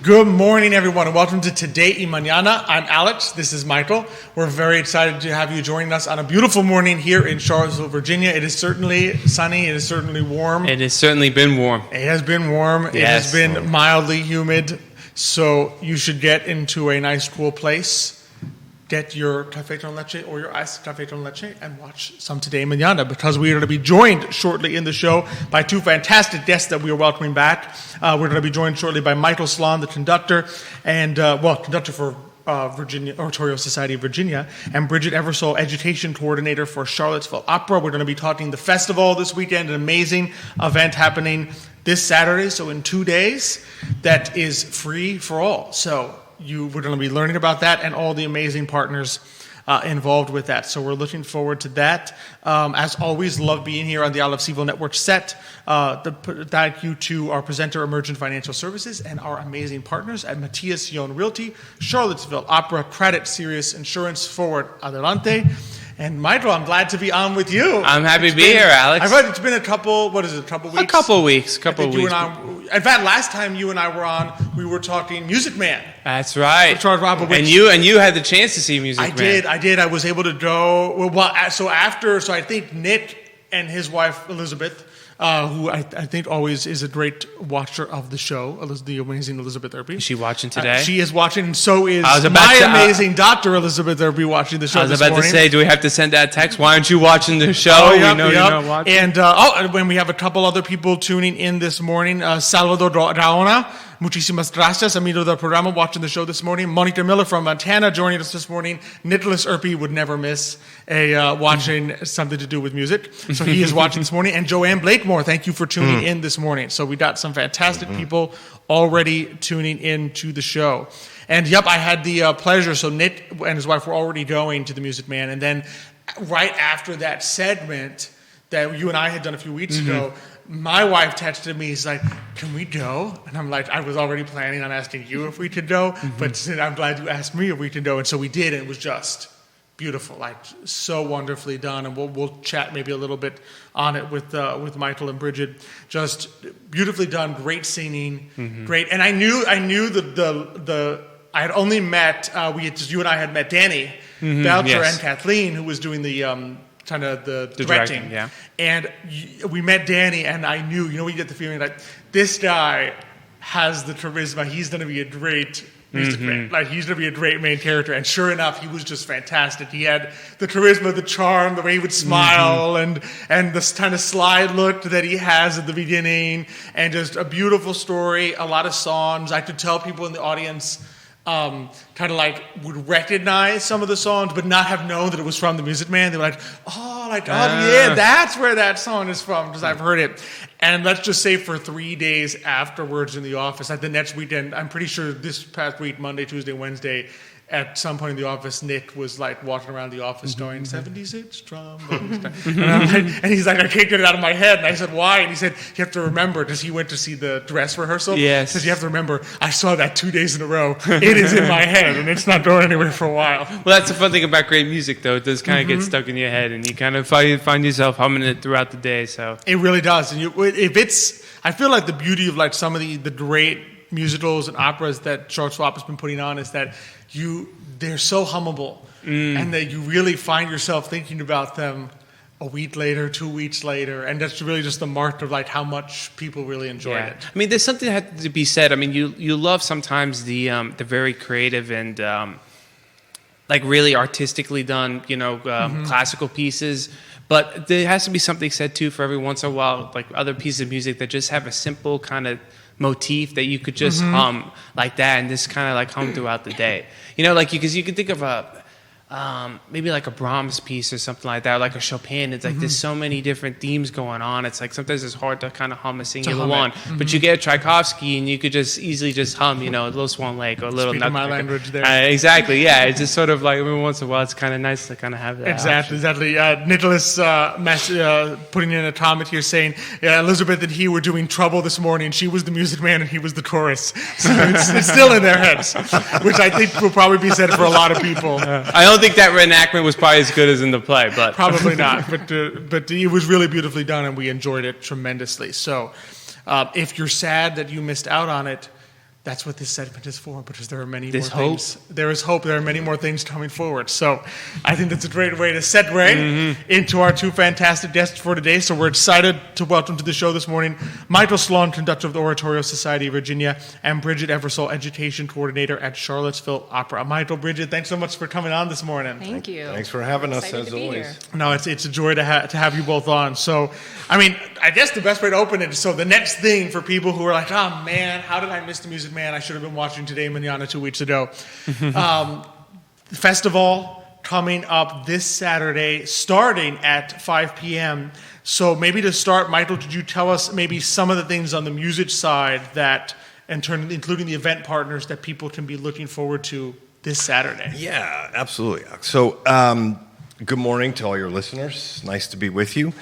Good morning, everyone, and welcome to Today y Mañana. I'm Alex. This is Michael. We're very excited to have you joining us on a beautiful morning here in Charlottesville, Virginia. It is certainly sunny. It is certainly warm. It has certainly been warm. It has been warm. Yes. It has been mildly humid. So you should get into a nice, cool place. Get your café con leche or your iced café con leche and watch some Today Mañana, because we are going to be joined shortly in the show by two fantastic guests that we are welcoming back. We're going to be joined shortly by Michael Slon, the conductor, and conductor for Virginia Oratorio Society of Virginia, and Bridgid Eversole, education coordinator for Charlottesville Opera. We're going to be talking the festival this weekend, an amazing event happening this Saturday, so in 2 days, that is free for all. So we're going to be learning about that and all the amazing partners involved with that. So we're looking forward to that. As always, love being here on the I Love CVille Network set. Thank you to our presenter, Emergent Financial Services, and our amazing partners at Matthias, Realty, Charlottesville Opera, Craddock, Sirius Insurance, Forward, Adelante. And Michael, I'm glad to be on with you. I'm happy to be here, Alex. I've heard it's been a couple weeks? A couple weeks. In fact, last time you and I were on, we were talking Music Man. That's right. And you had the chance to see Music Man. I did. I was able to go. So I think Nick and his wife, Elizabeth, who I think always is a great watcher of the show, the amazing Elizabeth Urpí. Is she watching today? She is watching, and so is amazing Dr. Elizabeth Urpí watching the show this morning. I was about to say, do we have to send that text? Why aren't you watching the show? Yep. You're not watching. And when we have a couple other people tuning in this morning, Salvador Raona, muchísimas gracias, amigo del programa, watching the show this morning. Monica Miller from Montana joining us this morning. Nicholas Urpí would never miss watching something to do with music, so he is watching this morning. And Joanne Blakemore, thank you for tuning in this morning. So we got some fantastic people already tuning in to the show. And I had the pleasure. So Nick and his wife were already going to the Music Man, and then right after that segment that you and I had done a few weeks ago, my wife texted me, he's like, can we go? And I'm like, I was already planning on asking you if we could go, but I'm glad you asked me if we could go. And so we did, and it was just beautiful, like so wonderfully done. And we'll chat maybe a little bit on it with Michael and Bridgid. Just beautifully done, great singing, great. And I knew I had only met, you and I had met Danny Belcher and Kathleen, who was doing the kind of the directing. Yeah. And we met Danny, and I knew, we get the feeling like this guy has the charisma. He's going to be a great music man. Like, he's going to be a great main character. And sure enough, he was just fantastic. He had the charisma, the charm, the way he would smile, and this kind of sly look that he has at the beginning, and just a beautiful story, a lot of songs. I could tell people in the audience kind of like would recognize some of the songs, but not have known that it was from the Music Man. They were like, oh yeah, that's where that song is from, because I've heard it. And let's just say for 3 days afterwards in the office, like the next weekend, I'm pretty sure this past week, Monday, Tuesday, Wednesday, at some point in the office, Nick was like walking around the office going, 76 trombones. And he's like, I can't get it out of my head. And I said, why? And he said, you have to remember, because he went to see the dress rehearsal. Yes. He says, you have to remember, I saw that 2 days in a row. It is in my head, and it's not going anywhere for a while. Well, that's the fun thing about great music, though. It does kind of get stuck in your head, and you kind of find yourself humming it throughout the day. So it really does. And I feel like the beauty of like some of the great musicals and operas that Charlottesville Opera's been putting on is that they're so hummable, and that you really find yourself thinking about them a week later, 2 weeks later, and that's really just the mark of like how much people really enjoyed it. I mean, there's something that has to be said. I mean, you love sometimes the very creative and like really artistically done, classical pieces. But there has to be something said too for every once in a while, like other pieces of music that just have a simple kind of motif that you could just hum like that, and just kind of like hum throughout the day. Because you could think of maybe like a Brahms piece or something like that, or like a Chopin. It's like there's so many different themes going on. It's like sometimes it's hard to kind of hum a singular one. But you get Tchaikovsky, and you could just easily just hum, a Little Swan Lake or a Little Nutcracker. My language there. Exactly, yeah. It's just sort of like every once in a while, it's kind of nice to kind of have that. Exactly. Nicholas putting in a comment here saying, Elizabeth and he were doing Trouble this morning. She was the Music Man, and he was the chorus. So it's still in their heads, which I think will probably be said for a lot of people. I don't think that reenactment was probably as good as in the play, but probably not. But it was really beautifully done, and we enjoyed it tremendously. So, if you're sad that you missed out on it, That's what this segment is for, because there are many There's more things. There is hope. There are many more things coming forward. So I think that's a great way to segue into our two fantastic guests for today. So we're excited to welcome to the show this morning Michael Slon, conductor of the Oratorio Society of Virginia, and Bridgid Eversole, education coordinator at Charlottesville Opera. Michael, Bridgid, thanks so much for coming on this morning. Thank you. Thanks for having us, Excited as to be always. here. No, it's a joy to have you both on. So, I mean, I guess the best way to open it is, so the next thing for people who are like, oh man, how did I miss the Music Man? I should have been watching Today Mañana 2 weeks ago. The festival coming up this Saturday, starting at 5 p.m. So maybe to start, Michael, could you tell us maybe some of the things on the music side that, including the event partners, that people can be looking forward to this Saturday? Yeah, absolutely. So, good morning to all your listeners. Nice to be with you.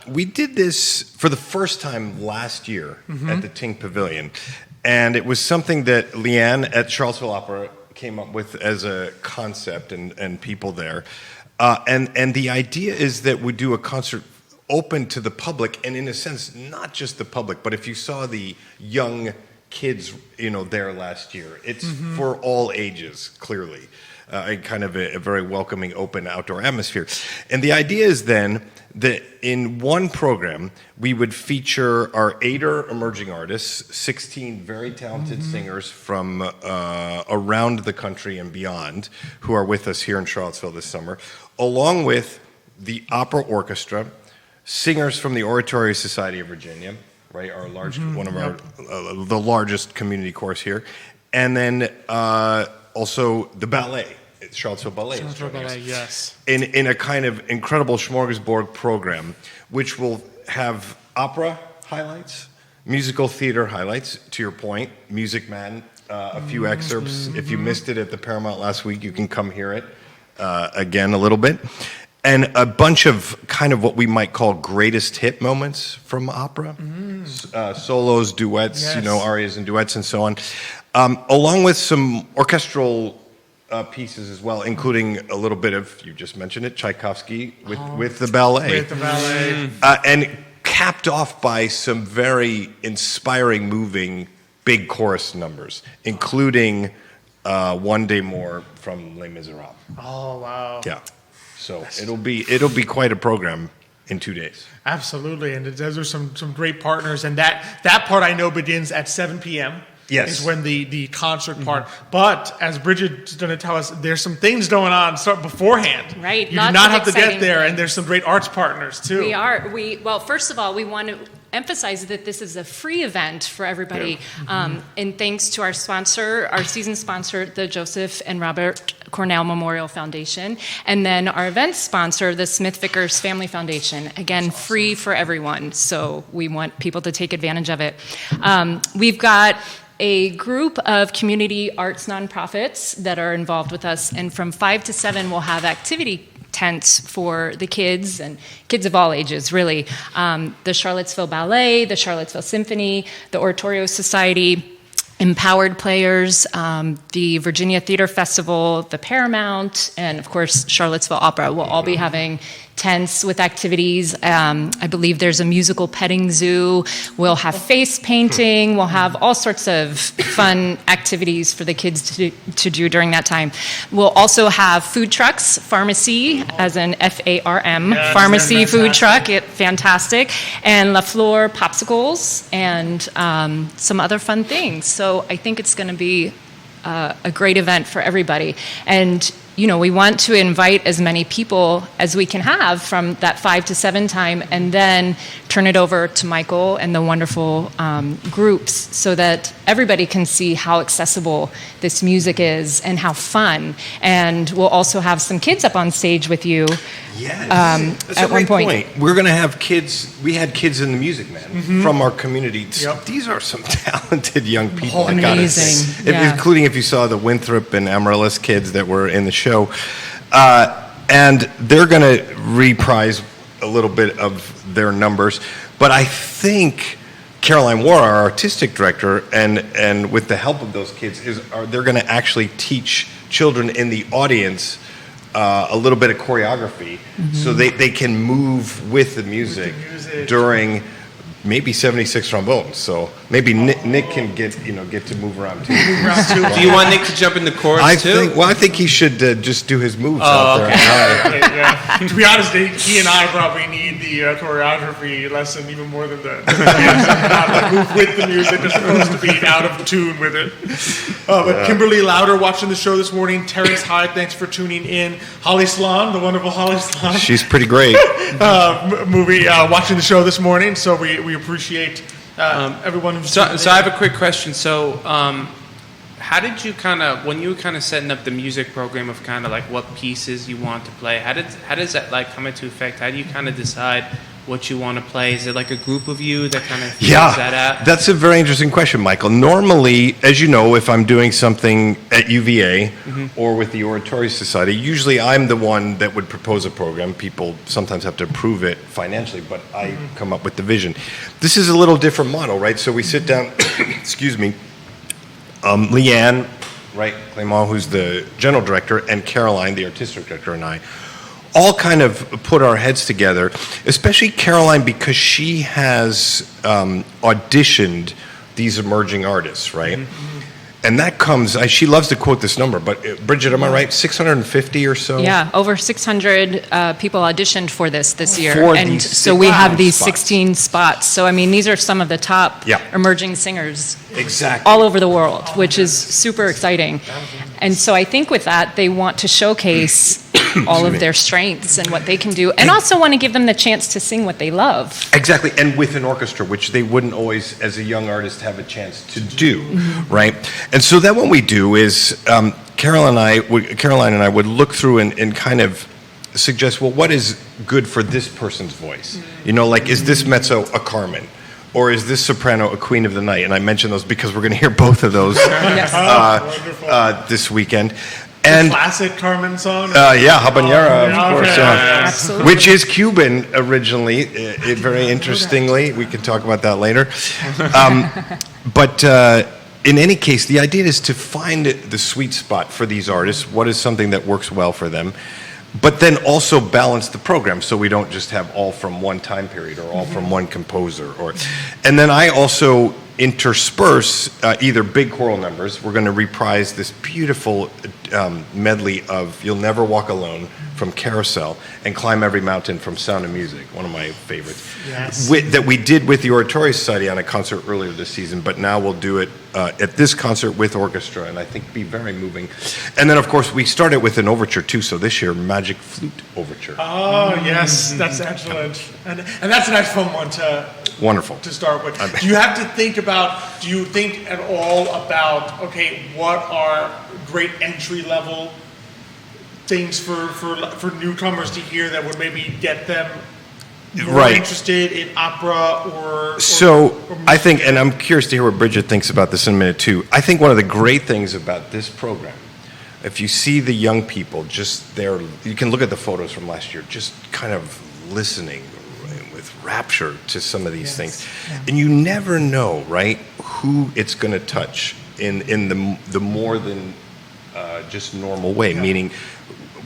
We did this for the first time last year at the Ting Pavilion, and it was something that Leanne at Charlottesville Opera came up with as a concept, and people there. And the idea is that we do a concert open to the public, and in a sense, not just the public, but if you saw the young kids, there last year, it's for all ages, clearly. Kind of a very welcoming, open outdoor atmosphere. And the idea is then that in one program, we would feature our 8 emerging artists, 16 very talented singers from around the country and beyond, who are with us here in Charlottesville this summer, along with the opera orchestra, singers from the Oratorio Society of Virginia, right, our large, one of our the largest community chorus here, and then also the ballet. Charlottesville Ballet. Charlottesville Ballet, yes. In a kind of incredible smorgasbord program, which will have opera highlights, musical theater highlights, to your point, Music Man, a few excerpts. If you missed it at the Paramount last week, you can come hear it again a little bit. And a bunch of kind of what we might call greatest hit moments from opera, solos, duets, Yes. Arias and duets and so on, along with some orchestral pieces as well, including a little bit of, you just mentioned it, Tchaikovsky with the ballet. With the ballet. And capped off by some very inspiring, moving, big chorus numbers, including One Day More from Les Miserables. Oh, wow. Yeah. So it'll be quite a program in 2 days. Absolutely, and those are some great partners, and that part I know begins at 7 p.m. Yes. Is when the concert part. But as Bridgid's going to tell us, there's some things going on beforehand. Right, You lots do not of have to get exciting there, things. and there's some great arts partners too. We are. Well, first of all, we want to emphasize that this is a free event for everybody. And thanks to our sponsor, our season sponsor, the Joseph and Robert Cornell Memorial Foundation, and then our event sponsor, the Smith Vickers Family Foundation. Again, free for everyone. So we want people to take advantage of it. We've got a group of community arts nonprofits that are involved with us, and from 5 to 7 we'll have activity tents for the kids, and kids of all ages, really. The Charlottesville Ballet, the Charlottesville Symphony, the Oratorio Society, Empowered Players, the Virginia Theater Festival, the Paramount, and of course Charlottesville Opera will all be having tents with activities. I believe there's a musical petting zoo. We'll have face painting. We'll have all sorts of fun activities for the kids to do during that time. We'll also have food trucks, pharmacy, as in F-A-R-M, Yes, pharmacy they're food fantastic. truck, fantastic, and La Fleur popsicles, and some other fun things. So I think it's going to be a great event for everybody. And we want to invite as many people as we can have from that 5 to 7 time, and then turn it over to Michael and the wonderful groups so that everybody can see how accessible this music is and how fun. And we'll also have some kids up on stage with you. Yes. That's At a one great point. We're going to have kids. We had kids in the Music Man from our community. Yep. These are some talented young people. Oh, I gotta amazing. say. Yeah. Including if you saw the Winthrop and Amaryllis kids that were in the show. And they're going to reprise a little bit of their numbers. But I think Caroline Moore, our artistic director, and with the help of those kids, they're going to actually teach children in the audience a little bit of choreography so they can move with the music during maybe 76 trombones. So maybe Nick can get to move around too. Do you want Nick to jump in the chorus too? I think he should just do his moves Oh, out there. okay. Yeah. To be honest, he and I probably need the choreography lesson even more than the how to move with the music. They're supposed to be out of tune with it. But Kimberly Lauder watching the show this morning. Terrence Hyde, thanks for tuning in. Holly Slon, the wonderful Holly Slon. She's pretty great. Watching the show this morning. So we appreciate everyone who's So I have a quick question. So, how did you when you were setting up the music program of like what pieces you want to play? How does that come into effect? How do you decide what you want to play? Is it a group of you that figures that out? That's a very interesting question, Michael. Normally, as you know, if I'm doing something at UVA or with the Oratorio Society, usually I'm the one that would propose a program. People sometimes have to approve it financially, but I come up with the vision. This is a little different model, right? So we sit down, excuse me, Leanne, right, Clément, who's the general director, and Caroline, the artistic director, and I, all kind of put our heads together, especially Caroline, because she has auditioned these emerging artists, right? And that comes, she loves to quote this number, but Bridgid, am I right? 650 or so? Yeah, over 600 people auditioned for this year. For and these so we have these spots. 16 spots. So, I mean, these are some of the top emerging singers Exactly. all over the world, which is super exciting. And so I think with that, they want to showcase all of their strengths and what they can do, and also want to give them the chance to sing what they love. Exactly, and with an orchestra, which they wouldn't always, as a young artist, have a chance to do, right? And so then what we do is Caroline and I would look through and kind of suggest, well, what is good for this person's voice? Is this mezzo a Carmen? Or is this soprano a Queen of the Night? And I mention those because we're going to hear both of those this weekend. And classic Carmen song. Habanera, of course, Absolutely. which is Cuban originally. Very interestingly, we can talk about that later. But in any case, the idea is to find the sweet spot for these artists. What is something that works well for them? But then also balance the program so we don't just have all from one time period or all from one composer. And then I also intersperse either big choral numbers. We're going to reprise this beautiful medley of You'll Never Walk Alone from Carousel and Climb Every Mountain from Sound of Music, one of my favorites, that we did with the Oratorio Society on a concert earlier this season, but now we'll do it at this concert with orchestra, and I think be very moving. And then, of course, we started with an overture, too, so this year, Magic Flute Overture. Oh, yes, that's excellent. And that's a nice fun one Wonderful. to start with. Do you think at all about, okay, what are great entry-level things for newcomers to hear that would maybe get them more interested in opera or I think, and I'm curious to hear what Bridgid thinks about this in a minute too. I think one of the great things about this program, if you see the young people just there, you can look at the photos from last year, just kind of listening with rapture to some of these things. Yeah. And you never know, right, who it's going to touch in the more than just normal way, meaning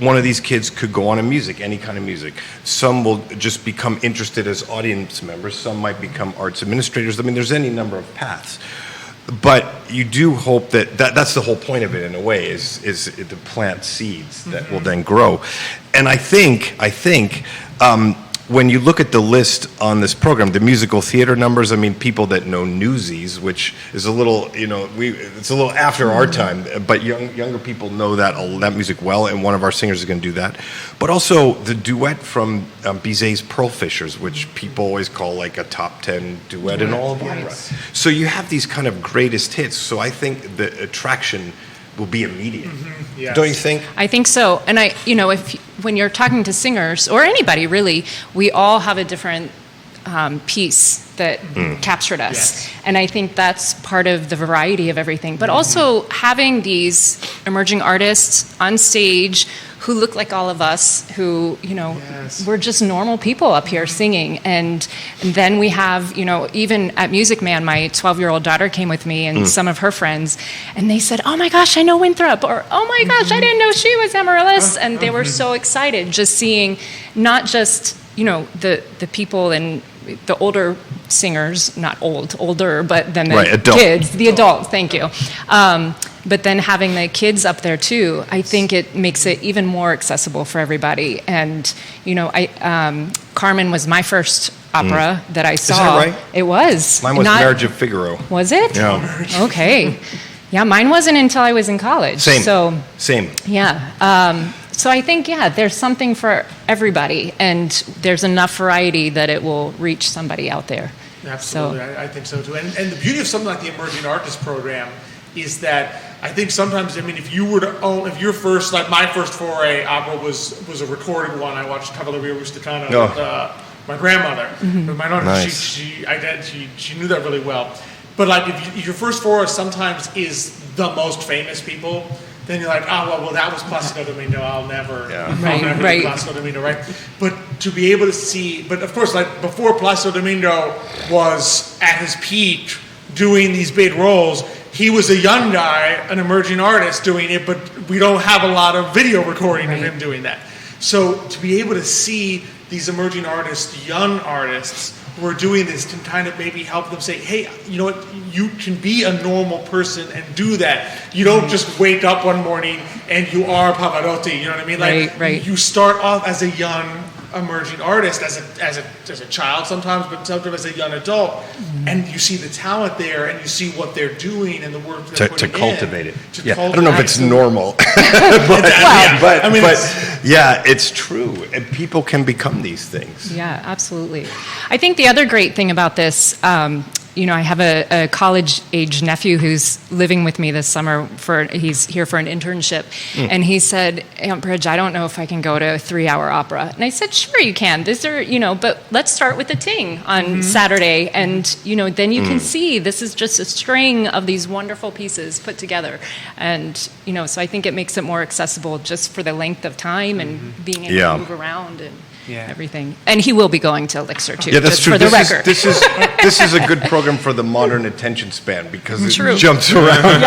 one of these kids could go on to music, any kind of music. Some will just become interested as audience members. Some might become arts administrators. I mean, there's any number of paths. But you do hope that's the whole point of it in a way, is to plant seeds that will then grow. And I think when you look at the list on this program, the musical theater numbers, I mean, people that know Newsies, which is a little, it's a little after our time, but younger people know that music well, and one of our singers is going to do that. But also the duet from Bizet's Pearl Fishers, which people always call like a top 10 duet in all of opera. So you have these kind of greatest hits. So I think the attraction will be immediate. Yes. Don't you think? I think so. And when you're talking to singers or anybody really, we all have a different piece that captured us. Yes. And I think that's part of the variety of everything. But also having these emerging artists on stage who look like all of us, who, we're just normal people up here singing. And then we have, even at Music Man, my 12-year-old daughter came with me and some of her friends, and they said, oh my gosh, I know Winthrop, or oh my gosh, I didn't know she was Amaryllis. And they were so excited just seeing not just, the people and the older singers, not older, but then the Right, adult. kids, the adults, thank you. But then having the kids up there too, I think it makes it even more accessible for everybody. And, Carmen was my first opera that I saw. that right? It was. Mine was Marriage of Figaro. Was it? Yeah. Okay. Yeah, mine wasn't until I was in college. Same. Yeah. So I think, there's something for everybody, and there's enough variety that it will reach somebody out there. Absolutely, I think so too. And the beauty of something like the Emerging Artist Program is that I think sometimes, if you were to own, if your first, like my first foray opera was a recorded one. I watched Cavalleria Rusticana with my grandmother. But my daughter, Nice. she knew that really well. But like if your first foray sometimes is the most famous people, then you're like, well, that was Placido Domingo. I'll never Right. do Placido Domingo, right? But to be able to see, but of course, like before Placido Domingo was at his peak doing these big roles, he was a young guy, an emerging artist doing it, but we don't have a lot of video recording of him doing that. So to be able to see these emerging artists, young artists, who are doing this can kind of maybe help them say, hey, you know what, you can be a normal person and do that. You don't just wake up one morning and you are Pavarotti, you know what I mean? Like, Right. you start off as a young emerging artist, as a child sometimes, but sometimes as a young adult, and you see the talent there, and you see what they're doing and the work they're putting To cultivate it. To I cultivate don't know if it's it. normal, but it's true, and people can become these things. Yeah, absolutely. I think the other great thing about this, I have a college-age nephew who's living with me this summer. He's here for an internship, and he said, "Aunt Bridge, I don't know if I can go to a 3-hour opera." And I said, "Sure, you can. These are, but let's start with the Ting on Saturday, and then you can see this is just a string of these wonderful pieces put together, and so I think it makes it more accessible just for the length of time and being able to move around and." Yeah. Everything, and he will be going to Elixir too. Yeah, that's just true. For the this record, this is a good program for the modern attention span because it True. jumps around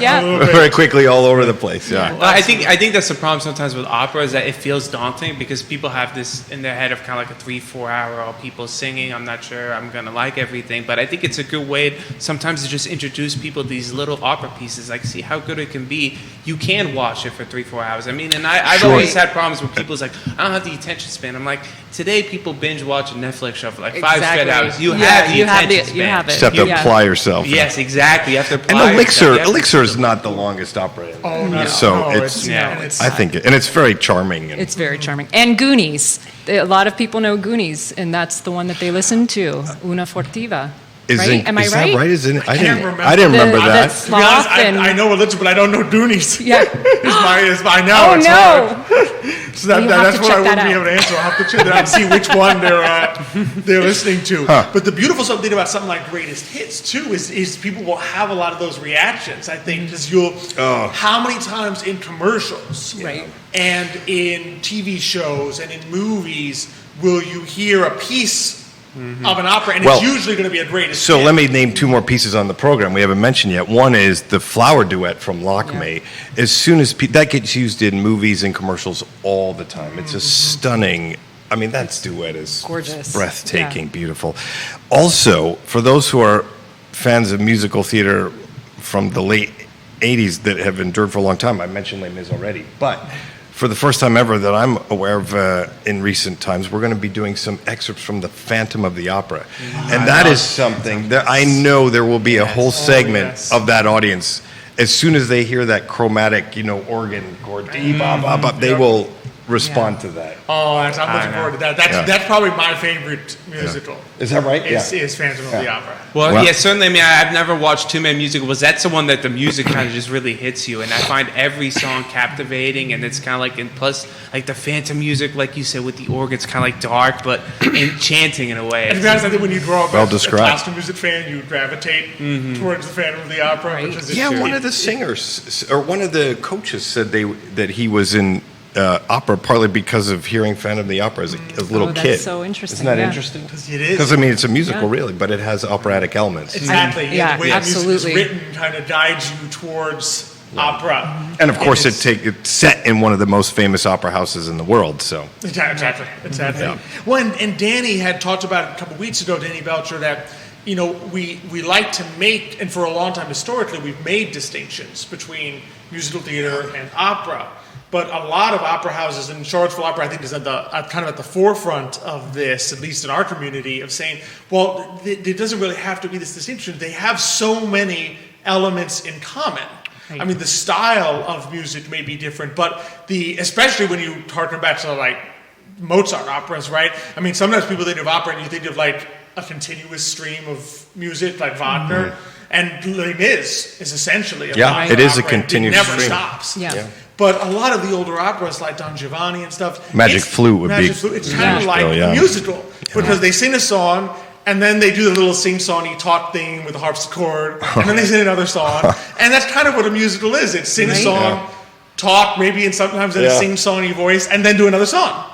yeah. very quickly all over the place. Yeah. Well, I think that's the problem sometimes with opera is that it feels daunting because people have this in their head of kind of like a 3-4 hour all people singing. I'm not sure I'm gonna like everything, but I think it's a good way sometimes to just introduce people to these little opera pieces, like see how good it can be. You can watch it for 3-4 hours. I mean, and I've always had problems with people's like, I don't have the attention span. I'm like, today people binge watch a Netflix show for like 5 straight hours. You have the attention span. You have it. Just have to apply yourself. Yes, exactly. You have to apply And yourself. Elixir is not the longest opera. Oh, no. So No, it's it's I think and it's very charming. And It's very charming. And Goonies. A lot of people know Goonies, and that's the one that they listen to. Una Fortiva. Right? Am I is right? that right? Isn't it? I can't didn't remember. remember The- that. that's- To be honest, Sloth and- I know Elixir, but I don't know Doonies. Yeah. I know. Oh it's no! hard. So You have that's to what check I wouldn't that be out. able to answer. I'll have to check that out and see which one they're listening to. But the beautiful something about something like Greatest Hits too is people will have a lot of those reactions. I think because how many times in commercials, Right. and in TV shows and in movies will you hear a piece of an opera, and Well, it's usually going to be a Greatest So Hit. let me name 2 more pieces on the program we haven't mentioned yet. One is the flower duet from Lakme. As soon as that gets used in movies and commercials all the time, it's a stunning. I mean, that duet is Gorgeous. breathtaking, beautiful. Also, for those who are fans of musical theater from the late '80s that have endured for a long time, I mentioned Les Mis already, but. For the first time ever that I'm aware of in recent times, we're going to be doing some excerpts from The Phantom of the Opera. And that is something that I know there will be a whole segment of that audience. As soon as they hear that chromatic, organ chord, they will respond to that. Oh, I'm looking forward to that. That's probably my favorite musical. Is that right? Is Phantom of the Opera. Well, yeah, certainly. I mean, I've never watched too many musicals. That's the one that the music kind of just really hits you, and I find every song captivating. And it's kind of like, and plus, like the Phantom music, like you said, with the organ, it's kind of like dark but enchanting in a way. And to be honest, I think when you grow up Well as a described. classical music fan, you gravitate towards the Phantom of the Opera. Right. Because it's Yeah, one of the singers or one of the coaches said that he was in opera partly because of hearing Phantom of the Opera as a little Oh, that's kid. so interesting, Isn't that yeah. interesting? It is. Because I mean, it's a musical, Yeah. really, but it has operatic elements. Exactly. Yeah, the way the music absolutely. is written kind of guides you towards opera. And of course, it's it's set in one of the most famous opera houses in the world. So Exactly. Yeah. Well, and Danny had talked about a couple weeks ago, Danny Belcher, that we like to make, and for a long time historically, we've made distinctions between musical theater and opera. But a lot of opera houses, and Charlottesville Opera, I think, is at the kind of at the forefront of this, at least in our community, of saying, well, it doesn't really have to be this distinction. They have so many elements in common. Right. I mean, the style of music may be different, but especially when you harken back to like Mozart operas, right? I mean, sometimes people think of opera and you think of like a continuous stream of music, like Wagner. Mm-hmm. And Les Mis is essentially a Yeah, Wagner it is a opera, and continuous it never stream. stops. Yeah. But a lot of the older operas, like Don Giovanni and stuff, Magic Flute would be It's kind of like yeah. a musical because they sing a song and then they do the little sing-songy talk thing with the harpsichord, and then they sing another song, and that's kind of what a musical is. It's sing a Right. song, talk maybe, and sometimes in a Yeah. sing-songy voice, and then do another song.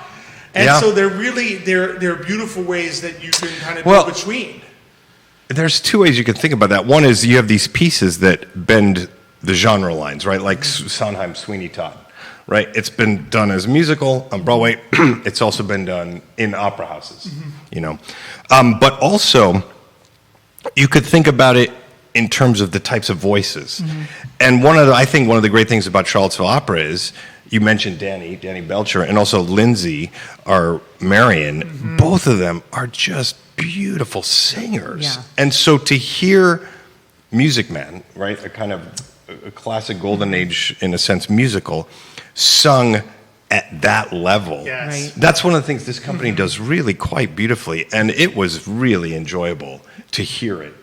And Yeah. so they're beautiful ways that you can kind of Well, do between. there's two ways you can think about that. One is you have these pieces that bend the genre lines, right? Like Sondheim, Sweeney Todd, right? It's been done as a musical on Broadway. It's also been done in opera houses, But also, you could think about it in terms of the types of voices. And I think one of the great things about Charlottesville Opera is, you mentioned Danny Belcher, and also Lindsay, our Marion. Both of them are just beautiful singers. Yeah. And so to hear Music Man, right, a kind of a classic golden age, in a sense, musical, sung at that level. Yes. Right. That's one of the things this company does really quite beautifully, and it was really enjoyable to hear it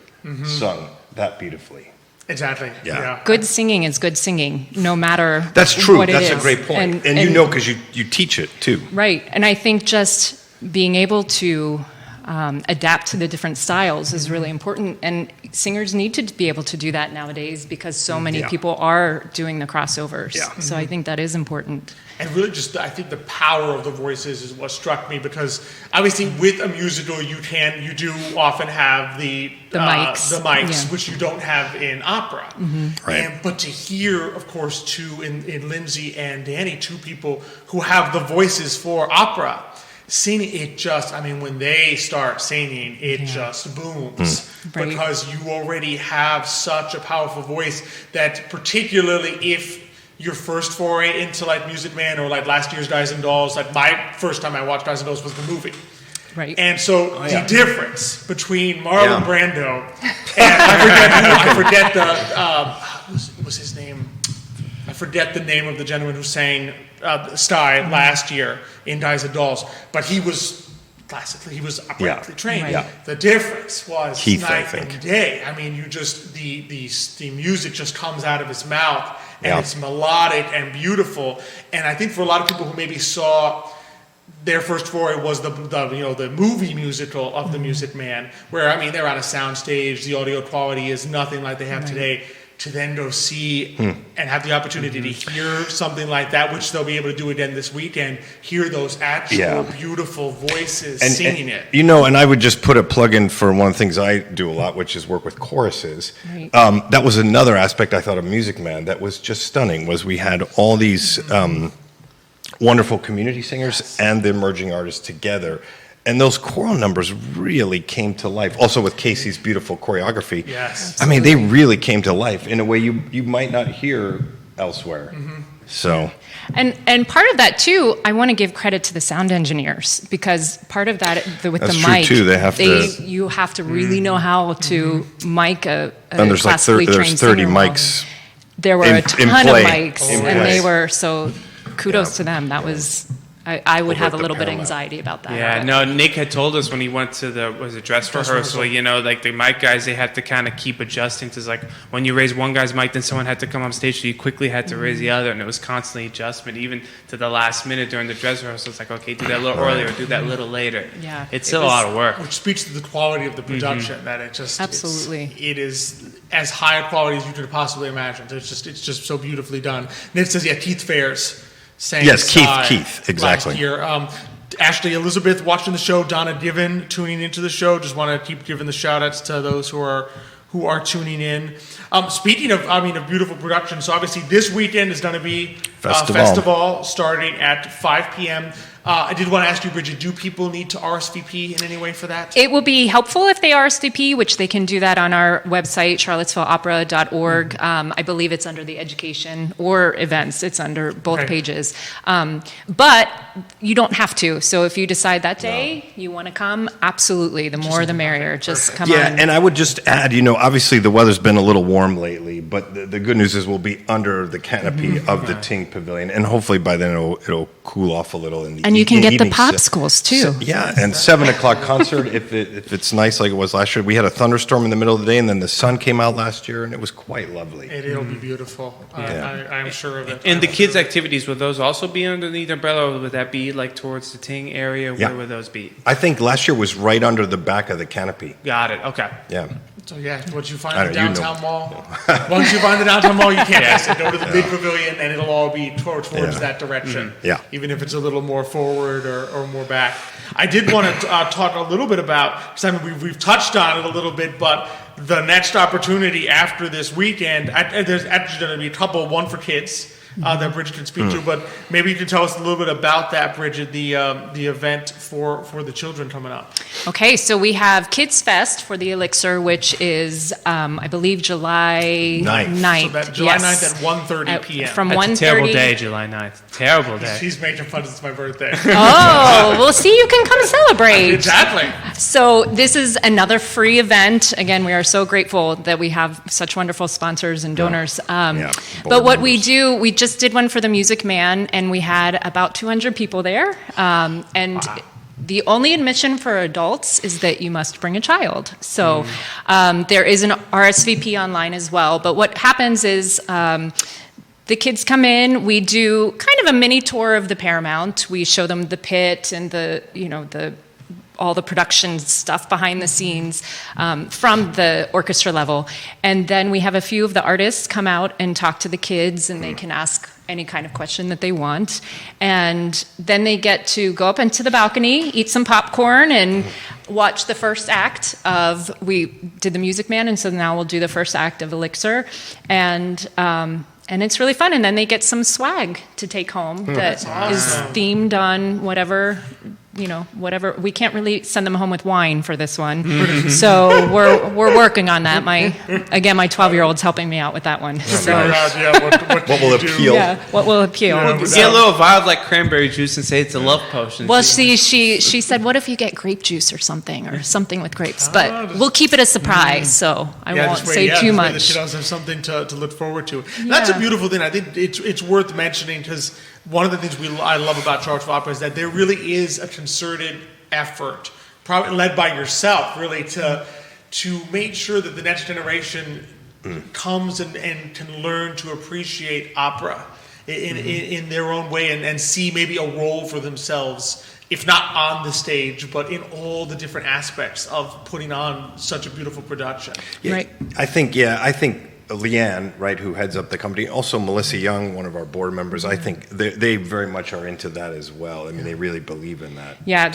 sung that beautifully. Exactly. Yeah. Good singing is good singing, no matter That's true. what it That's a is. great point. And you know, because you teach it too. Right. And I think just being able to adapt to the different styles is really important. And singers need to be able to do that nowadays because so many Yeah. people are doing the crossovers. Yeah. So I think that is important. And really just, I think the power of the voices is what struck me, because obviously with a musical you do often have the mics. Yeah. which you don't have in opera. Right. But to hear, of course, in Lindsay and Danny, two people who have the voices for opera, singing it just, I mean, when they start singing, it just booms. Right. Because you already have such a powerful voice that, particularly if your first foray into like Music Man or like last year's Guys and Dolls, like my first time I watched Guys and Dolls was the movie. Right. And so the difference between Marlon Yeah. Brando and I forget what was his name? I forget the name of the gentleman who sang Sty last year in Guys and Dolls, but he was operatically trained. Right. Yeah. The difference was Keith, I night think. and day. I mean, you just the music just comes out of his mouth, and Yeah. it's melodic and beautiful. And I think for a lot of people who maybe saw their first foray was the movie musical of The Music Man, where I mean they're on a sound stage, the audio quality is nothing like they have today. To then go see and have the opportunity to hear something like that, which they'll be able to do again this weekend, hear those actual beautiful voices singing it. You know, and I would just put a plug in for one of the things I do a lot, which is work with choruses. Right. That was another aspect I thought of Music Man that was just stunning, was we had all these wonderful community singers and the emerging artists together. And those choral numbers really came to life. Also with Casey's beautiful choreography. Yes. I mean, they really came to life in a way you might not hear elsewhere. So, And part of that too, I want to give credit to the sound engineers, because part of that with That's the true, mic, too. They have to- you have to really know how to mic a and there's like classically there's trained 30 singer. mics. There were in a ton play. of mics, In and play. they were so. Kudos to them. That was. I would Over have at a the little bit of Paramount. anxiety about that. Yeah, no, Nick had told us when he went to the dress rehearsal, you know, like the mic guys, they had to kind of keep adjusting to, like, when you raise one guy's mic, then someone had to come on stage, so you quickly had to raise the other, and it was constantly adjustment, even to the last minute during the dress rehearsal. It's like, okay, do that a little earlier, do that a little later. Yeah, It's it still a was- lot of work. Which speaks to the quality of the production, that it just Absolutely. it is as high a quality as you could possibly imagine. It's just so beautifully done. And it says Keith Fairs sang Yes, Keith, Sty exactly. last year. Ashley Elizabeth watching the show, Donna Given tuning into the show. Just want to keep giving the shout outs to those who are who are tuning in. Speaking of, of beautiful production, so obviously this weekend is going to be festival starting at 5 p.m. I did want to ask you, Bridgid, do people need to RSVP in any way for that? It will be helpful if they RSVP, which they can do that on our website, charlottesvilleopera.org. I believe it's under the education or events. It's under both pages. But you don't have to. So if you decide that day you want to come, absolutely. The more the merrier. Just come on. Yeah, and I would just add, obviously the weather's been a little warm lately, but the good news is we'll be under the canopy of the Ting Pavilion, and hopefully by then it'll cool off a little in the And you can get the evening. popsicles too. And 7 o'clock concert if it's nice like it was last year. We had a thunderstorm in the middle of the day, and then the sun came out last year, and it was quite lovely. It'll be beautiful. I'm sure of it. And the kids' activities, would those also be underneath the umbrella, or would that be like towards the Ting area? Yeah. Where would those be? I think last year was right under the back of the canopy. Got it. Okay. Yeah. So once you I find the don't know, downtown mall, once you find the downtown mall, you can't miss it. Go to the big pavilion, and it'll all be towards that direction. Yeah. Even if it's a little more forward or more back. I did want to talk a little bit about, because we've touched on it a little bit, but the next opportunity after this weekend, there's actually going to be a couple, one for kids that Bridgid can speak to, but maybe you can tell us a little bit about that, Bridgid, the event for the children coming up. Okay, so we have Kids Fest for the Elixir, which is, I believe, July 9th. So that July 9th at 1:30 p.m. From That's 1:30. a terrible day, July 9th. Terrible day. She's making fun. It's my birthday. Oh, well, see, you can come celebrate. Exactly. So this is another free event. Again, we are so grateful that we have such wonderful sponsors and donors. But what we do, we just did one for the Music Man, and we had about 200 people there. The only admission for adults is that you must bring a child. So there is an RSVP online as well. But what happens is the kids come in. We do kind of a mini tour of the Paramount. We show them the pit and all the production stuff behind the scenes from the orchestra level. And then we have a few of the artists come out and talk to the kids, and they can ask any kind of question that they want. And then they get to go up into the balcony, eat some popcorn, and watch the first act we did the Music Man, and so now we'll do the first act of Elixir. And it's really fun. And then they get some swag to take home that is themed on whatever. Whatever. We can't really send them home with wine for this one, so we're working on that. My 12-year-old's helping me out with that one. So What will appeal? yeah, what will appeal? Get a little vibe like cranberry juice and say it's a love potion. Well, she said, what if you get grape juice or something with grapes? But we'll keep it a surprise, so I won't say too much. The kiddos have something to look forward to. That's a beautiful thing. I think it's worth mentioning, because one of the things I love about Charlottesville Opera is that there really is a concerted effort, probably led by yourself, really, to make sure that the next generation comes and can learn to appreciate opera in their own way, and see maybe a role for themselves, if not on the stage, but in all the different aspects of putting on such a beautiful production. Yeah, right. I think Leanne, right, who heads up the company, also Melissa Young, one of our board members, I think they very much are into that as well. I mean, they really believe in that. Yeah,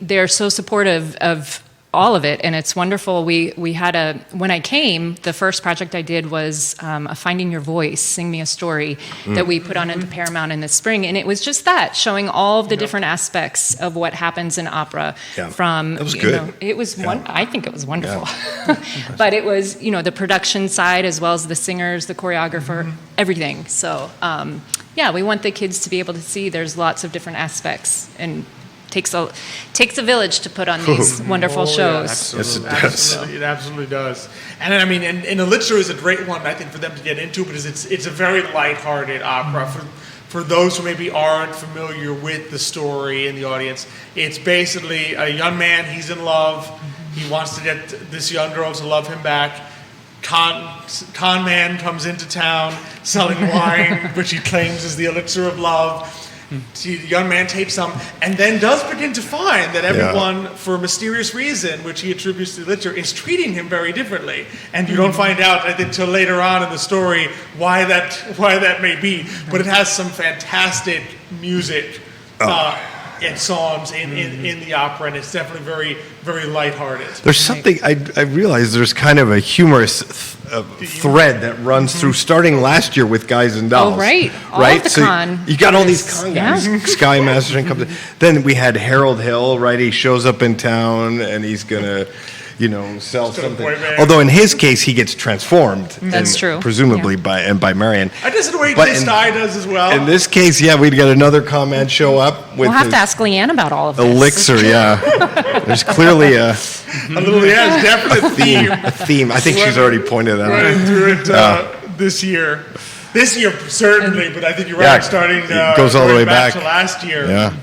they're so supportive of all of it, and it's wonderful. We had when I came, the first project I did was a Finding Your Voice, Sing Me a Story, that we put on at the Paramount in the spring, and it was just that, showing all of the different aspects of what happens in opera. Yeah. From that was good. It was I think it was wonderful, but it was the production side as well as the singers, the choreographer, everything. So we want the kids to be able to see there's lots of different aspects, and takes a village to put on these wonderful shows. Absolutely. It absolutely does. And and Elixir is a great one, I think, for them to get into, because it's a very lighthearted opera. For those who maybe aren't familiar with the story in the audience, it's basically a young man, he's in love, he wants to get this young girl to love him back. Con man comes into town selling wine, which he claims is the elixir of love. The young man takes some, and then does begin to find that everyone, for a mysterious reason, which he attributes to the elixir, is treating him very differently. And you don't find out, I think, till later on in the story why that may be. But it has some fantastic music and songs in the opera, and it's definitely very, very lighthearted. There's something I realize there's kind of a humorous thread that runs through starting last year with Guys and Dolls. Oh, right. All right? of the So con. you got all these con guys. Yeah. Sky Mastering comes in. Then we had Harold Hill, right? He shows up in town and he's going to, sell Still a something. boy band. Although in his case, he gets transformed. That's true. Presumably Yeah. by Marion. I just wait But till Sty does as well. In this case, we'd got another comment show up with We'll have his to ask Leanne about all of this. elixir, There's clearly a a little, it's definitely a theme. I think she's already pointed that out. running through it this year. This year, certainly, but I think you're Yeah, right, starting it goes all the going way back. to last year. Yeah.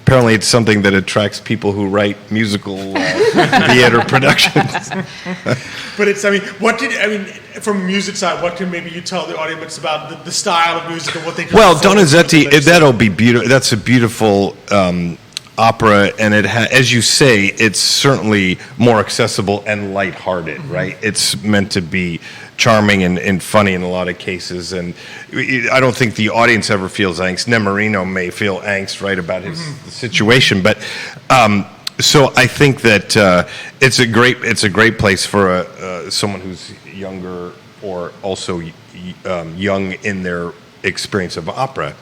Apparently, it's something that attracts people who write musical theater productions. But from the music side, what can maybe you tell the audience about the style of music and what they can Well, afford Donizetti, to that'll be beautiful. That's a beautiful opera, and as you say, it's certainly more accessible and lighthearted, right? It's meant to be charming and funny in a lot of cases, and I don't think the audience ever feels angst. Nemorino may feel angst, right, about his situation, but so I think that it's a great place for someone who's younger or also young in their experience of opera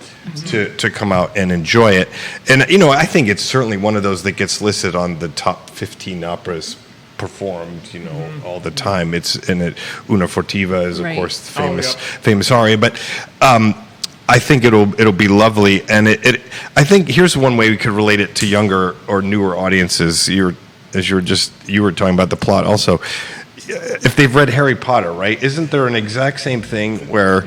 to come out and enjoy it. And I think it's certainly one of those that gets listed on the top 15 operas performed all the time. Una Furtiva is of Right. course the famous aria, but I think it'll be lovely. And I think here's one way we could relate it to younger or newer audiences. You were talking about the plot also. If they've read Harry Potter, right? Isn't there an exact same thing where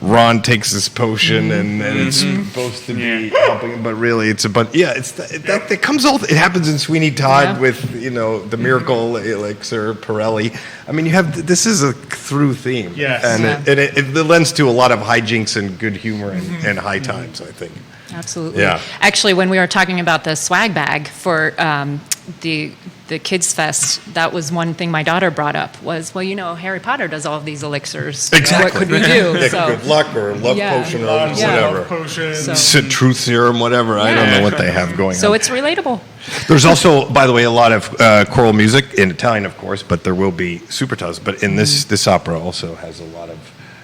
Ron takes this potion and it's supposed to be helping him, but really it's that comes all. It happens in Sweeney Todd with the miracle elixir, Pirelli. I mean, this is a through theme, and it lends to a lot of hijinks and good humor and high times, I think. Absolutely. Yeah. Actually, when we were talking about the swag bag for the Kids Fest, that was one thing my daughter brought up was, Harry Potter does all of these elixirs. Exactly. What could we do? Good luck or love potion or whatever. Potion. Truth serum, whatever. I don't know what they have going on. So it's relatable. There's also, by the way, a lot of choral music in Italian, of course, but there will be supertaz. But in this opera also has a lot of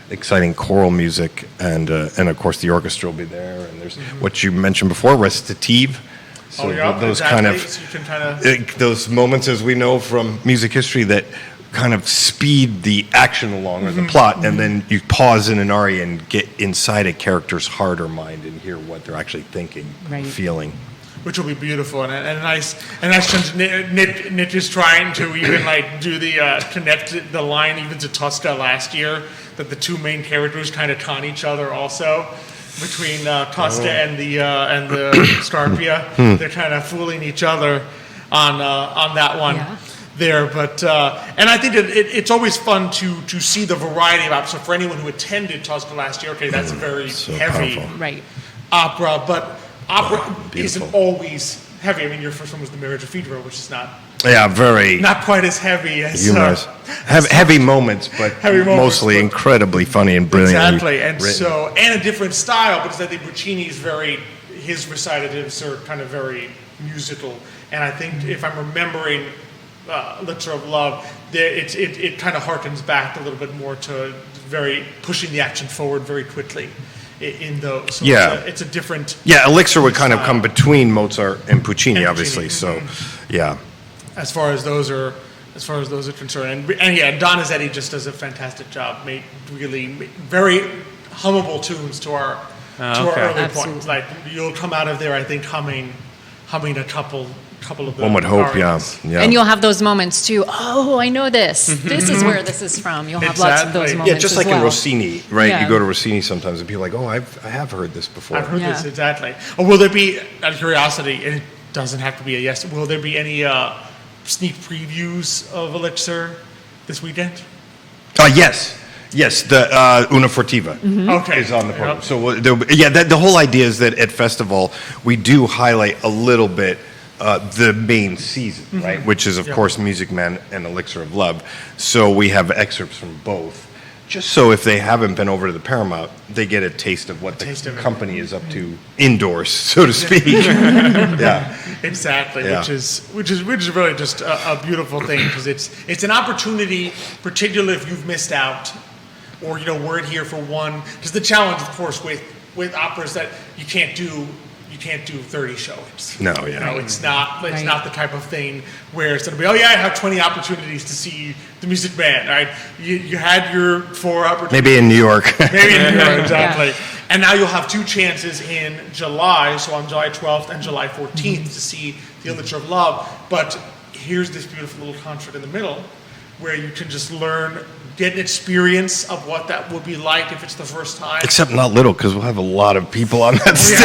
exciting choral music, and of course the orchestra will be there. And there's what you mentioned before, recitative. So those exactly. those moments, as we know from music history, that kind of speed the action along or the plot, and then you pause in an aria and get inside a character's heart or mind and hear what they're actually thinking, feeling. Which will be beautiful and a nice chance. Nick is trying to even do the connect the line even to Tosca last year, that the two main characters kind of taunt each other also. Between Tosca and the Scarpia, they're kind of fooling each other on that one there. But and I think that it's always fun to see the variety of operas. So for anyone who attended Tosca last year, that's a very heavy opera, but opera isn't always heavy. I mean, your first one was the Marriage of Phaedra, which is not quite as heavy as humorous. Heavy moments, but mostly incredibly funny and brilliant. Exactly, and a different style, because I think Puccini's his recitatives are kind of very musical, and I think if I'm remembering Elixir of Love, it kind of harkens back a little bit more to very pushing the action forward very quickly in those. So it's a different. Yeah, Elixir would kind of come between Mozart and Puccini, obviously. So, As far as those are concerned, and Donizetti just does a fantastic job. Made really very hummable tunes to our early points. Like you'll come out of there, I think, humming a couple of the one would hope, arias. yeah. And you'll have those moments too. Oh, I know this. This is where this is from. You'll have lots of those moments. Yeah, just like in Rossini, right? Yeah. You go to Rossini sometimes and people are like, oh, I have heard this before. I've heard this exactly. Or will there be, out of curiosity, and it doesn't have to be a yes, will there be any sneak previews of Elixir this weekend? Yes. Yes, the Una Furtiva is on the program. So the whole idea is that at festival we do highlight a little bit the main season, right? Which is of course Music Man and Elixir of Love. So we have excerpts from both just so if they haven't been over to the Paramount, they get a taste of what Taste the of it. company is up to indoors, so to speak. Yeah. Exactly, Yeah. which is really just a beautiful thing because it's an opportunity, particularly if you've missed out, or weren't here for one. Because the challenge, of course, with operas that you can't do 30 showings. No, yeah. It's not Right. the type of thing where it's going to be, I have 20 opportunities to see the Music Man, right? You had your 4 opportunities. Maybe in New York. Maybe in New York, exactly. And now you'll have 2 chances in July, so on July 12th and July 14th to see The Elixir of Love. But here's this beautiful little concert in the middle where you can just get an experience of what that would be like if it's the first time. Except not little, because we'll have a lot of people on that stage.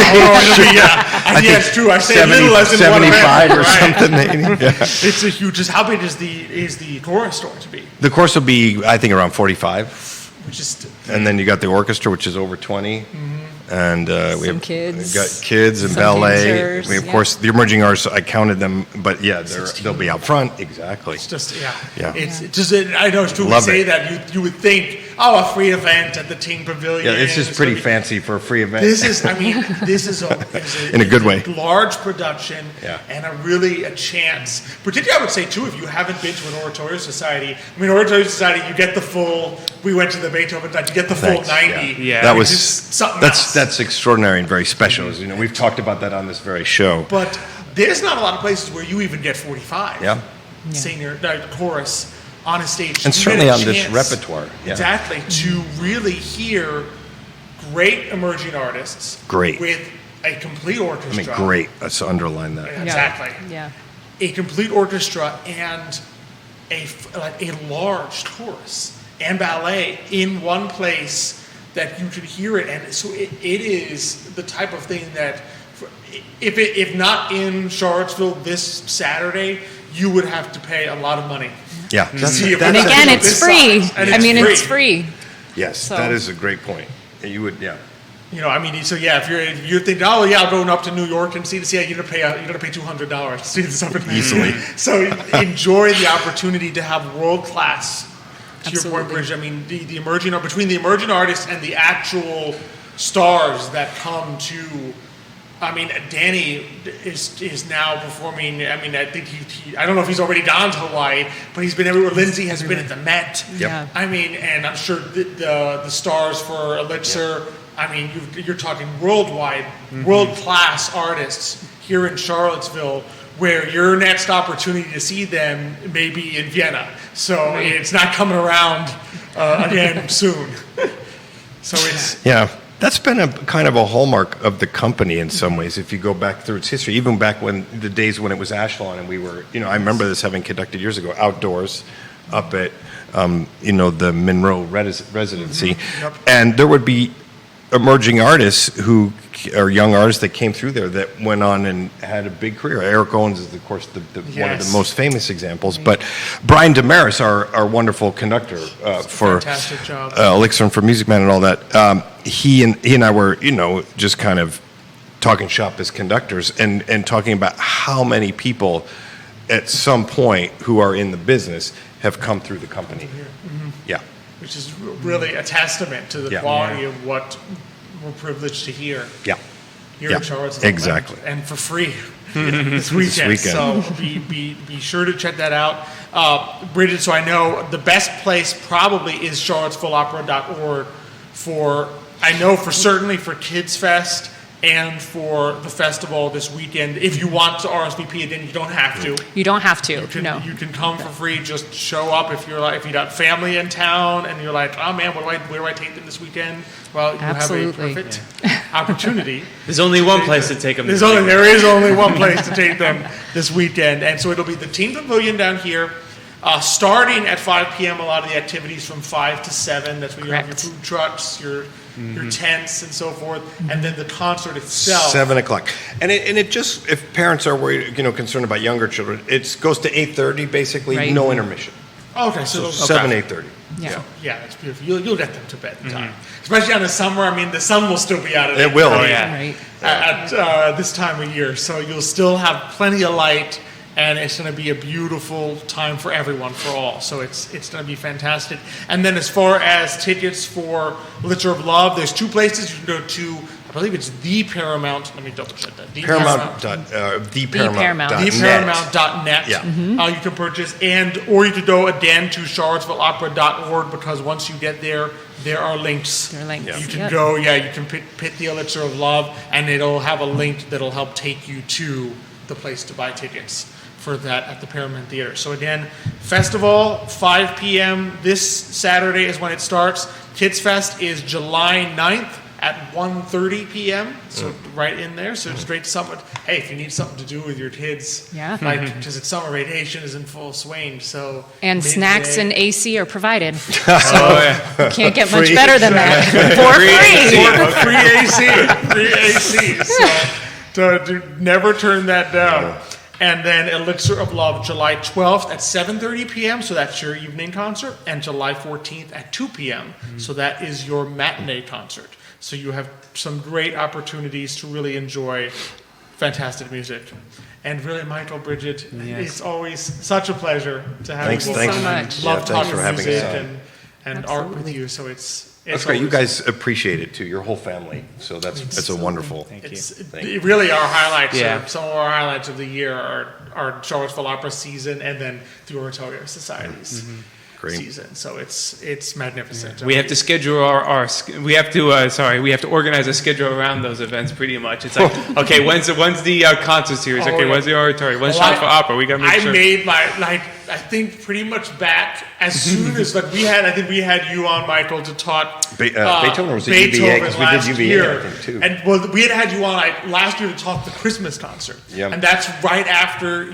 Yeah, it's true. I say 70, little as in 75 or right. something, maybe. Yeah. It's a huge. How big is the chorus going to be? The course will be, I think, around 45. Which is And then you got the orchestra, which is over 20. And we Some have kids. got kids and Some ballet. dancers, We, of yeah. course, the emerging artists, I counted them, but yeah, they'll be out front. Exactly. It's just Yeah. It's just I know it's true to Love say it. that you would think a free event at the Ting Pavilion. Yeah, it's just it's pretty gonna be- fancy for a free event. This is In a good way. large production Yeah. and a chance. Particularly, I would say too, if you haven't been to an Oratorio Society. I mean, Oratorio Society, you get the full. We went to the Beethoven night. You get the full Thanks, 90. Yeah. That which was is something that's else. that's extraordinary and very special. As you know, we've talked about that on this very show. But there's not a lot of places where you even get 45. Yeah. Senior chorus on a stage. And You certainly get a on this chance, repertoire. Yeah. Exactly. To really hear great emerging artists. Great. With a complete I orchestra. mean, great. Let's underline that. Yeah. Exactly. Yeah. A complete orchestra and a large chorus and ballet in one place that you could hear it. And so it is the type of thing that, if not in Charlottesville this Saturday, you would have to pay a lot of money. Yeah. to see it. And again, it's This free. size. And It's free. Yes, So- that is a great point. You would, yeah. So yeah, if you're thinking, I'm going up to New York and see this, you're gonna pay $200 to see this up in easily. So enjoy the opportunity to have world class. To your point, Absolutely. Bridget, I mean, the emerging between the emerging artists and the actual stars that come to. I mean, Danny is now performing. I mean, I think I don't know if he's already gone to Hawaii, but he's been everywhere. Lindsay has been at the Met. Yep. Yeah. I mean, and I'm sure the stars for Elixir. I mean, you're talking worldwide, world-class artists here in Charlottesville, where your next opportunity to see them may be in Vienna. So it's not coming around again soon. So it's Yeah. That's been a kind of a hallmark of the company in some ways. If you go back through its history, even back when the days when it was Ashlon and we were, I remember this having conducted years ago outdoors up at, the Monroe residency. Yep. And there would be emerging artists or young artists that came through there that went on and had a big career. Eric Owens is, of course, one of Yes. the most famous examples. But Brian Damaris, our wonderful conductor for fantastic job. Elixir and for Music Man and all that, he and I were, just kind of talking shop as conductors and talking about how many people at some point who are in the business have come through the company. Yeah. which is really a testament to the Yeah. quality of what we're privileged to hear Yeah. here Yeah, in Charlottesville. exactly. And for free this weekend. weekend. So be sure to check that out. Bridgid, so I know the best place probably is charlottesvilleopera.org I know for certainly for Kids Fest and for the festival this weekend. If you want to RSVP, then you don't have to. You don't have to. No. You can come for free. Just show up if you got family in town and you're like, oh man, where do I take them this weekend? Well, you Absolutely. have a perfect opportunity. There's only one place to take them. There is only one place to take them this weekend, and so it'll be the Team Pavilion down here. Starting at 5 p.m., a lot of the activities from 5 to 7. That's where you have your Correct. food trucks, your tents, and so forth, and then the concert itself. 7:00, and it just, if parents are worried, concerned about younger children, it goes to 8:30 basically, Right. no intermission. Okay, so 7:30. Yeah. Yeah, that's beautiful. You'll get them to bed in time, especially on the summer. I mean, the sun will still be out at It will. 8:30 yeah. Right. at this time of year, so you'll still have plenty of light and it's going to be a beautiful time for everyone, for all. So it's going to be fantastic. And then as far as tickets for Literature of Love, there's 2 places you can go to. I believe it's the Paramount. Let me double check that. Theparamount.net. Yeah. Mm-hmm. You can purchase, or you could go again to charlottesvilleopera.org, because once you get there are links. There are links. You can Yep. go, you can pit the Elixir of Love, and it'll have a link that'll help take you to the place to buy tickets for that at the Paramount Theater. So again, festival, 5 p.m. this Saturday is when it starts. Kids Fest is July 9th at 1:30 p.m. So right in there. So it's great summer. Hey, if you need something to do with your kids, Yeah. because it's summer, vacation is in full swing. So And midday- snacks and AC are provided. So yeah. you can't get much Free. better than that. For free. free AC. So never turn that down. And then Elixir of Love, July 12th at 7:30 p.m. So that's your evening concert, and July 14th at 2 p.m. So that is your matinee concert. So you have some great opportunities to really enjoy fantastic music. And really, Michael, Bridgid, it's always such a pleasure to have Thanks, you. thanks. so much. Love Yeah, thanks talking for having music us on. and art with Absolutely. you. So it's That's great. You always- guys appreciate it too. Your whole family. So that's a wonderful. Really our highlights. Yeah. Some of our highlights of the year are Charlottesville Opera season, and then the Oratorio Society's Great. season. So it's magnificent. We have to schedule we have to organize a schedule around those events pretty much. It's like, okay, when's the concert series? Okay, yeah. when's the oratorio? When's Well, Charlottesville Opera? We got to make sure. I made my I think pretty much back as soon as we had you on, Michael, to talk Beethoven was at Beethoven UVA, 'cause we did last UVA, year. I think, too. And we had you on last year to talk the Christmas concert. Yeah. And that's right after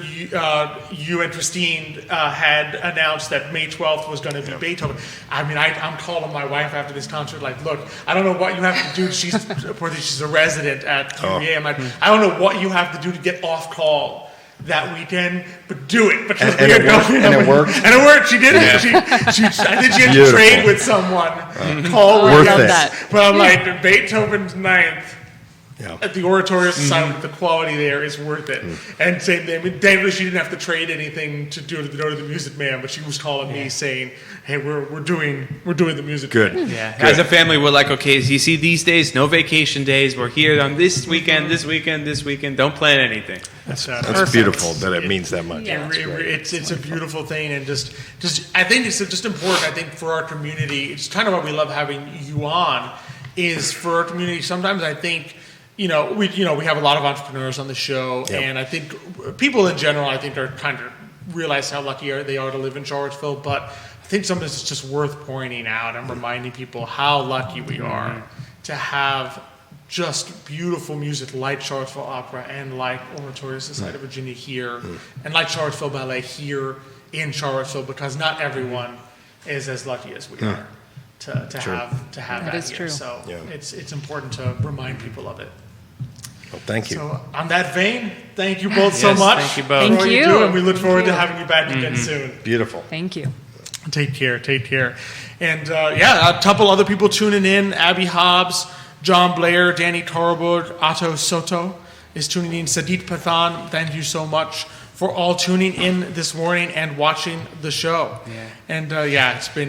you and Christine had announced that May 12th was going to be Beethoven. I mean, I'm calling my wife after this concert, like, look, I don't know what you have to do. She's a resident at UVA. I'm like, I don't know what you have to do to get off call that weekend, but do it. Because And it worked? And it worked? And it worked. She did it. I think she had to Beautiful. trade with someone. Call I with Worth love it. that. But I'm like, Beethoven's Ninth Yeah. at the Oratorio Society, the quality there is worth it. And same thing, thankfully she didn't have to trade anything to go to the Music Man, but she was calling me saying, hey, we're doing the Music Good. Man. Yeah, as a family, we're like, okay, you see these days, no vacation days. We're here on this weekend. Don't plan anything. That's That's beautiful that it means that much. Yeah. It's a beautiful thing, and just I think it's just important. I think for our community, it's kind of why we love having you on. Is for our community. Sometimes I think we have a lot of entrepreneurs on the show, Yep. and I think people in general, I think, are kind of realize how lucky they are to live in Charlottesville. But I think sometimes it's just worth pointing out and reminding people how lucky we are to have just beautiful music like Charlottesville Opera and like Oratorio Society of Virginia here, and like Charlottesville Ballet here in Charlottesville, because not everyone is as lucky as we are to have that is here. true. So Yeah. it's important to remind people of it. Well, thank you. So on that vein, thank you both so Yes, much. thank you both. for Thank what you. do, and we look Thank forward to you. having you back again soon. Beautiful. Thank you. Take care. And a couple other people tuning in. Abby Hobbs, John Blair, Danny Tarbord, Otto Soto is tuning in. Sadit Pathan, thank you so much for all tuning in this morning and watching the show. Yeah. And it's been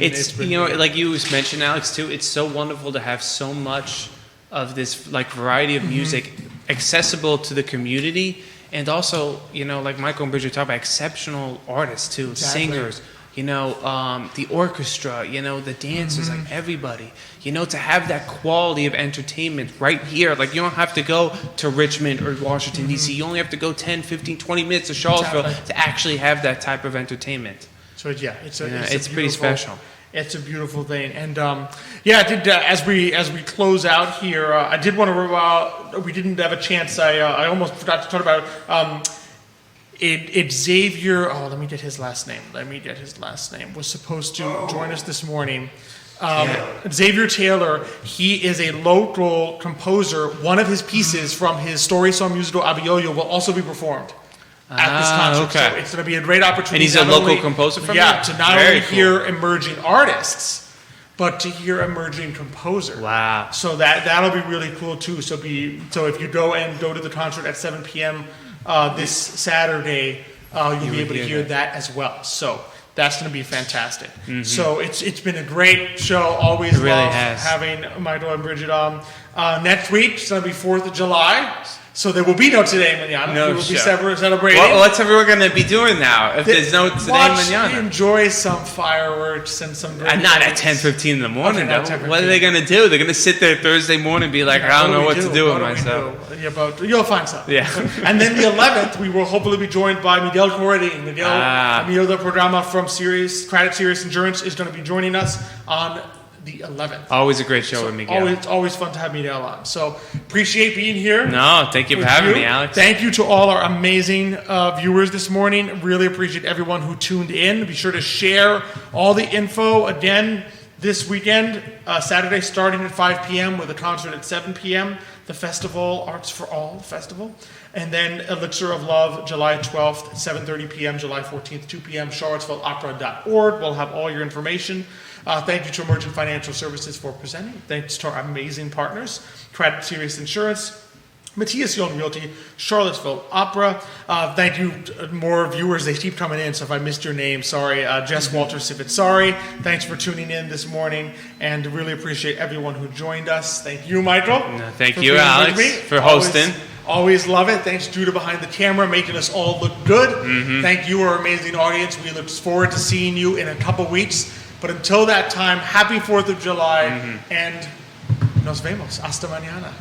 Like you mentioned, Alex, too, it's so wonderful to have so much of this like variety of music accessible to the community, and also, like Michael and Bridgid talk about, exceptional artists too, Exactly. singers, the orchestra, the dancers, like everybody, to have that quality of entertainment right here. Like, you don't have to go to Richmond or Washington, D.C. You only have to go 10, 15, 20 minutes to Charlottesville Exactly. to actually have that type of entertainment. So it's It's pretty beautiful- special. It's a beautiful thing, and I did. As we close out here, I did want to. We didn't have a chance. I almost forgot to talk about. It's Xavier. Oh, let me get his last name. Was supposed to join us this morning. Xavier Taylor. He is a local composer. One of his pieces from his story song musical Abioyo will also be performed at this concert. okay. So it's going to be a great opportunity. And he's a not local only- composer from Yeah, here? to not Very only cool. hear emerging artists, but to hear emerging composer. Wow. So that'll be really cool too. So if you go to the concert at 7 p.m. This Saturday, you'll be able to hear that as well. So that's going to be fantastic. So it's been a great show. Always It really love has. having Michael and Bridgid on. Next week, it's going to be 4th of July. So there will be no Today Mañana. No we will be show. celebrating. What's everyone going to be doing now if there's no Today Mañana? Enjoy some fireworks and some. And not at 10:15 in the morning. Okay, not though. 10:15. What are they going to do? They're going to sit there Thursday morning and be like, I don't know what to do with myself. Yeah, but you'll find something. Yeah. And then the 11th, we will hopefully be joined by Miguel Corradine. Miguel, amigo del programa from Craddock Serious Insurance, is going to be joining us on the 11th. Always a great show with Miguel. It's always fun to have Miguel on. So appreciate being here. No, thank you for with having you. me, Alex. Thank you to all our amazing viewers this morning. Really appreciate everyone who tuned in. Be sure to share all the info again this weekend, Saturday starting at 5 p.m. with a concert at 7 p.m. The festival, Arts for All Festival. And then Elixir of Love, July 12th, 7:30 p.m., July 14th, 2 p.m., charlottesvilleopera.org. We'll have all your information. Thank you to Emergent Financial Services for presenting. Thanks to our amazing partners, Craddock Serious Insurance, Matthias Realty, Charlottesville Opera. Thank you to more viewers. They keep coming in, so if I missed your name, sorry. Jess Walter Sivitsari, thanks for tuning in this morning, and really appreciate everyone who joined us. Thank you, Michael. No, thank for you, being with Alex, me. for hosting. Always love it. Thanks, Judah, behind the camera, making us all look good. Thank you, our amazing audience. We look forward to seeing you in a couple weeks. But until that time, happy 4th of July, and nos vemos. Hasta mañana.